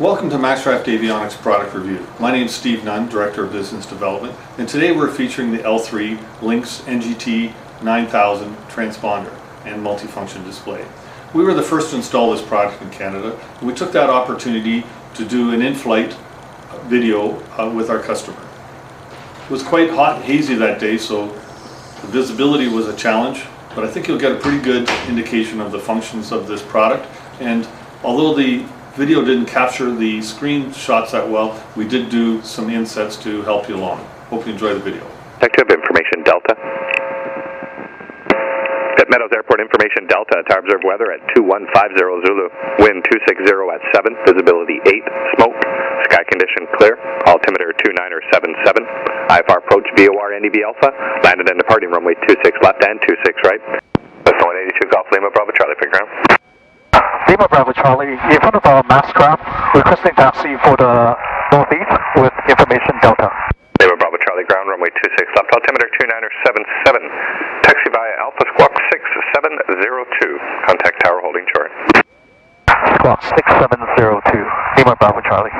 Welcome to Maxcraft Avionics product review. My name is Steve Nunn, Director of Business Development, and today we're featuring the L3 Lynx NGT 9000 transponder and multifunction display. We were the first to install this product in Canada, and we took that opportunity to do an in-flight video with our customer. It was quite hot and hazy that day, so the visibility was a challenge, but I think you'll get a pretty good indication of the functions of this product. And although the video didn't capture the screenshots that well, we did do some insets to help you along. Hope you enjoy the video. Detective information Delta. Pitt Meadows Airport information Delta. Tower observed weather at 2150 Zulu. Wind 260 at 7. Visibility 8. Smoke. Sky condition clear. Altimeter 2977. IFR approach VOR NDB Alpha. Landed and departing runway 26 left and 26 right. Cessna 182 Golf Lima Bravo Charlie for ground. Lima Bravo Charlie, in front of our Maxcraft, requesting taxi for the northeast with information Delta. Lima Bravo Charlie ground, runway 26 left, altimeter 2977. Taxi via Alpha Squawk 6702. Contact tower holding short. Squawk 6702, Lima Bravo Charlie.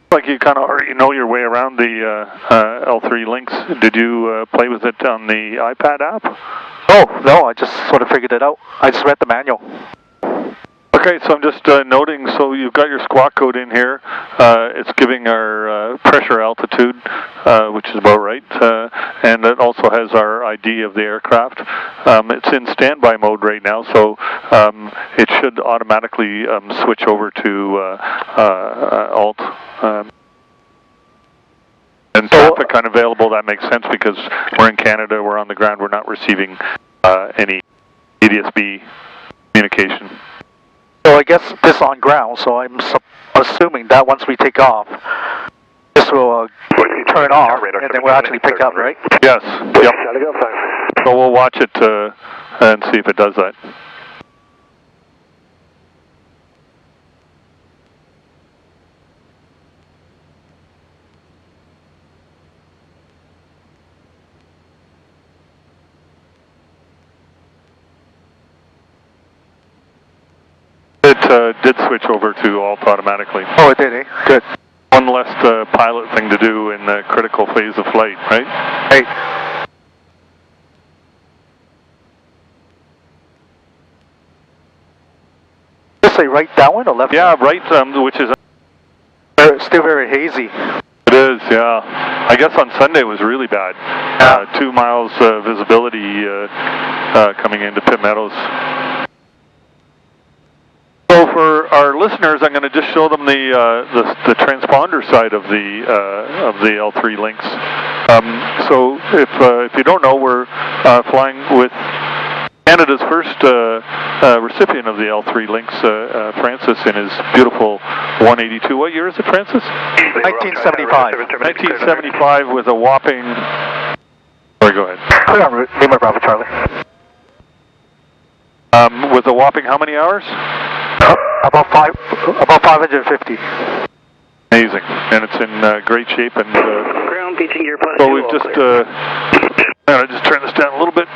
Like you kind of already know your way around the L3 Lynx. Did you play with it on the iPad app? Oh, no, I just sort of figured it out. I just read the manual. Okay, so I'm just noting, so you've got your squawk code in here. It's giving our pressure altitude, which is about right, and it also has our ID of the aircraft. It's in standby mode right now, so it should automatically switch over to alt. And traffic unavailable, that makes sense because we're in Canada, we're on the ground, we're not receiving any ADS-B communication. So I guess this on ground, so I'm assuming that once we take off, this will turn off, and then we'll actually pick up, right? Yes. Yep. So we'll watch it and see if it does that. It did switch over to alt automatically. Oh, it did, eh? Good. One less pilot thing to do in the critical phase of flight, right? Hey. Did you say right downwind or left? Yeah, right, which is... Still very hazy. It is, yeah. I guess on Sunday it was really bad. 2 miles visibility coming into Pitt Meadows. So for our listeners, I'm going to just show them the transponder side of the L3 Lynx. So if you don't know, we're flying with Canada's first recipient of the L3 Lynx, Francis, in his beautiful 182. What year is it, Francis? 1975. 1975 with a whopping... Sorry, go ahead. Clear on route, Lima Bravo Charlie. With a whopping how many hours? About 550. Amazing, and it's in great shape. And ground beaching gear plus so we've just I'm gonna just turn this down a little bit.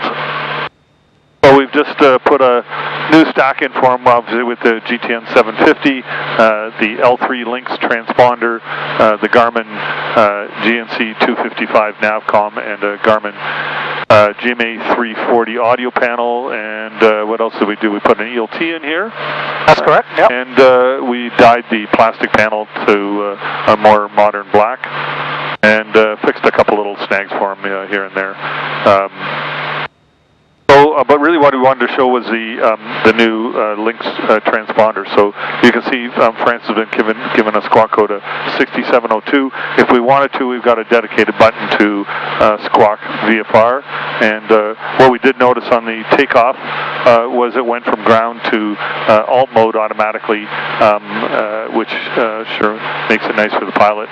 So we've just put a new stack in for him, obviously with the GTN 750, the L3 Lynx transponder, the Garmin GNC 255 Navcom, and a Garmin GMA 340 audio panel. And what else did we do? We put an ELT in here. That's correct, yep. And we dyed the plastic panel to a more modern black, and fixed a couple little snags for him here and there. But really what we wanted to show was the new Lynx transponder. So you can see France has been given a squawk code of 6702. If we wanted to, we've got a dedicated button to squawk VFR. And what we did notice on the takeoff was it went from ground to alt mode automatically, which sure makes it nice for the pilot.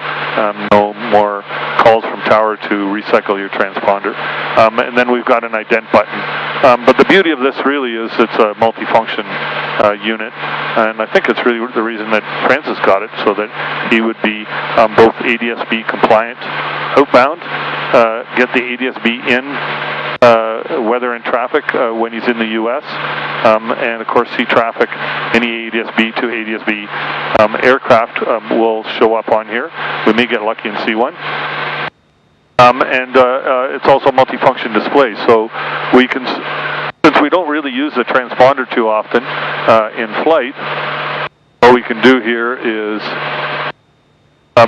No more calls from tower to recycle your transponder. And then we've got an ident button. But the beauty of this really is it's a multifunction unit, and I think it's really the reason that Francis got it, so that he would be both ADS-B compliant outbound, get the ADS-B in weather and traffic when he's in the U.S., and of course sea traffic. Any ADS-B to ADS-B aircraft will show up on here. We may get lucky and see one. And it's also multifunction display, so we can, since we don't really use the transponder too often in flight, what we can do here is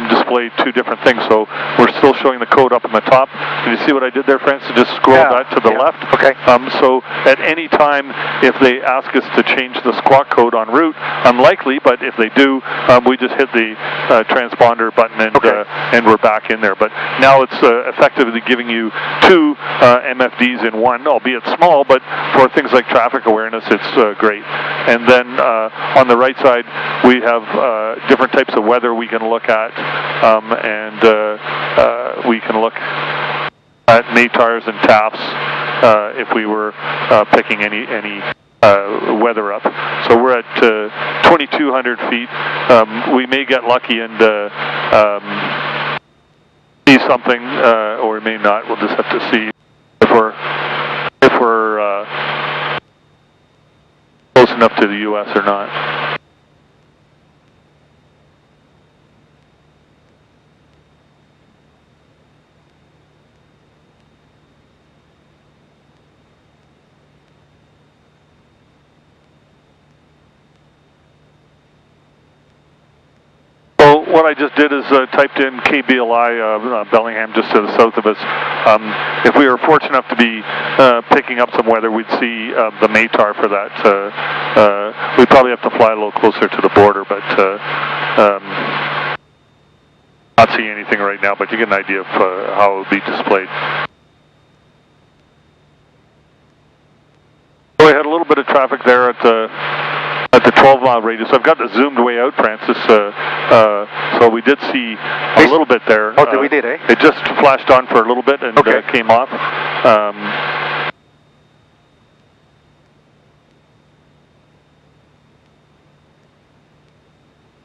display two different things. So we're still showing the code up on the top. Can you see what I did there, Francis? Just scroll that to the left. Okay. So at any time, if they ask us to change the squawk code en route, unlikely, but if they do, we just hit the transponder button and and we're back in there. But now it's effectively giving you two MFDs in one, albeit small, but for things like traffic awareness, it's great. And then on the right side, we have different types of weather we can look at. And we can look at METARs and TAPs if we were picking any weather up. So we're at 2,200 feet. We may get lucky and see something, or we may not. We'll just have to see if we're close enough to the U.S. or not. What I just did is typed in KBLI, Bellingham, just to the south of us. If we were fortunate enough to be picking up some weather, we'd see the METAR for that. We'd probably have to fly a little closer to the border, but not seeing anything right now, but you get an idea of how it would be displayed. So we had a little bit of traffic there at the 12-mile radius. I've got it zoomed way out, Francis. So we did see a little bit there. Oh, we did, eh? It just flashed on for a little bit and came off.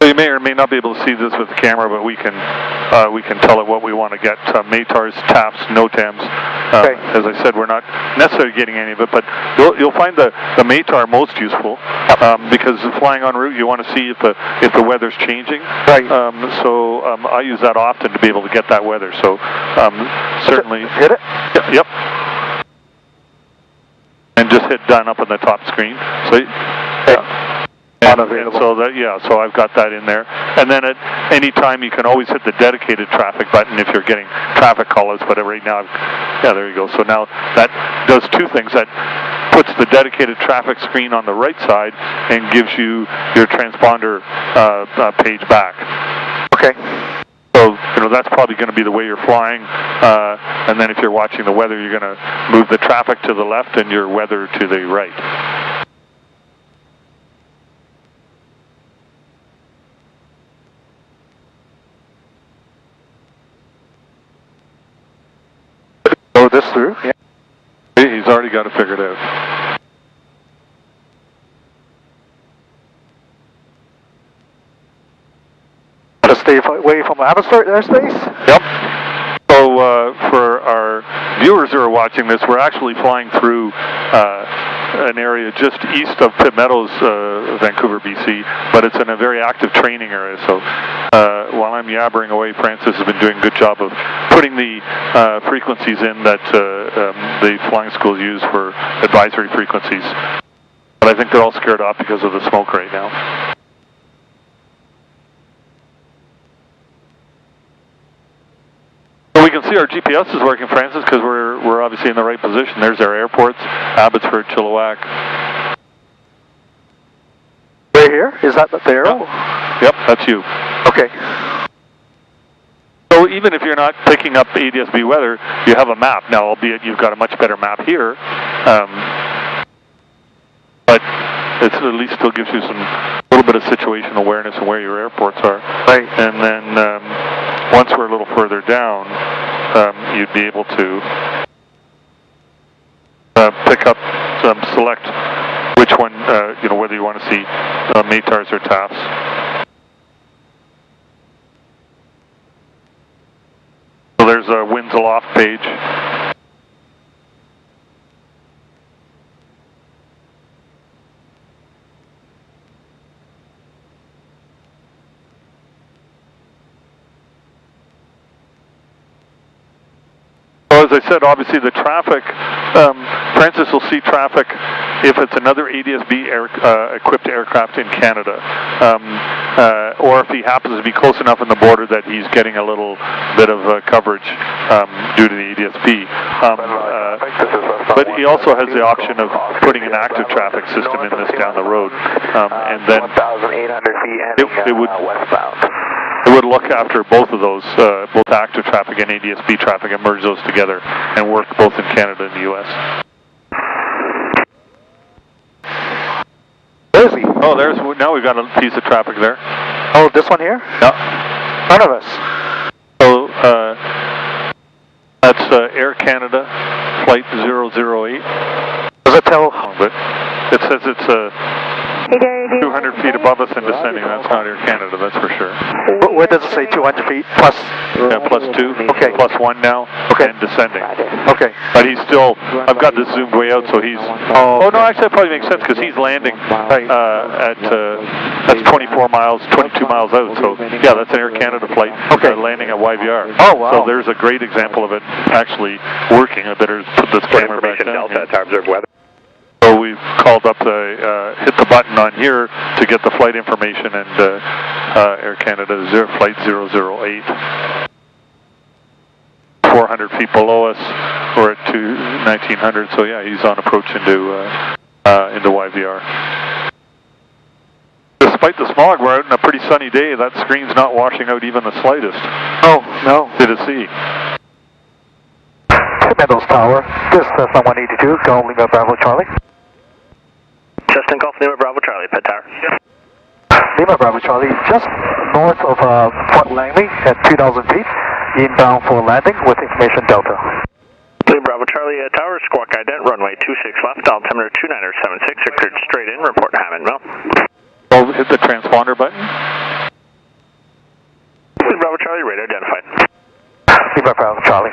So you may or may not be able to see this with the camera, but we can tell it what we want to get. METARs, TAPs, NOTAMs. As I said, we're not necessarily getting any of it, but you'll find the METAR most useful because flying en route, you want to see if the weather's changing. Right. So I use that often to be able to get that weather. So certainly. Hit it? Yep. And just hit done up on the top screen. So. And so so I've got that in there. And then at any time you can always hit the dedicated traffic button if you're getting traffic calls, but right now, there you go. So now that does two things. That puts the dedicated traffic screen on the right side and gives you your transponder page back. Okay. So, that's probably going to be the way you're flying. And then if you're watching the weather, you're going to move the traffic to the left and your weather to the right. This through? Yeah. He's already got it figured out. To stay away from atmospheric airspace? Yep. So for our viewers who are watching this, we're actually flying through an area just east of Pitt Meadows, Vancouver, BC, but it's in a very active training area. So while I'm yabbering away, Francis has been doing a good job of putting the frequencies in that the flying schools use for advisory frequencies. But I think they're all scared off because of the smoke right now. So we can see our GPS is working, Francis, because we're obviously in the right position. There's our airports, Abbotsford, Chilliwack. Right here? Is that the arrow? Yep, that's you. Okay. So even if you're not picking up ADS-B weather, you have a map. Now, albeit you've got a much better map here, but it at least still gives you some little bit of situational awareness of where your airports are. Right. And then once we're a little further down, you'd be able to pick up, select which one, whether you want to see METARs or TAPs. So there's a winds aloft page. Well, as I said, obviously the traffic, Francis will see traffic if it's another ADS-B equipped aircraft in Canada, or if he happens to be close enough in the border that he's getting a little bit of coverage due to the ADS-B. But he also has the option of putting an active traffic system in this down the road, and then 1,800 feet heading westbound. it would look after both of those, both active traffic and ADS-B traffic, and merge those together and work both in Canada and the U.S. Where is he? Oh, now we've got a piece of traffic there. Oh, this one here? Yeah. In front of us. So that's Air Canada Flight 008. Does it tell? But it says it's 200 feet above us and descending. That's not Air Canada, that's for sure. Where does it say 200 feet plus? Yeah, +2. Okay. +1 now. Okay. And descending. Okay. But he's still, I've got this zoomed way out, so he's, oh no, actually that probably makes sense because he's landing that's 24 miles, 22 miles out, so yeah, that's an Air Canada flight landing at YVR. Oh, wow. So there's a great example of it actually working. I better put this camera back down. Delta to observe weather. So we've called up hit the button on here to get the flight information, and Air Canada Flight 008. 400 feet below us, we're at 1900, so yeah, he's on approach into YVR. Despite the smog, we're out in a pretty sunny day. That screen's not washing out even the slightest. Oh, no. Did it see? Meadows Tower, this is Cessna 182, Golf Lima Bravo Charlie. Cessna Golf Lima Bravo Charlie, Pet Tower. Lima Bravo Charlie, just north of Fort Langley at 2,000 feet, inbound for landing with information Delta. Lima Bravo Charlie, Tower, squawk ident, runway 26 left, altimeter 2976, occurred straight in, report to Hammond Mill. Oh, hit the transponder button. Lima Bravo Charlie, radar identified. Lima Bravo Charlie.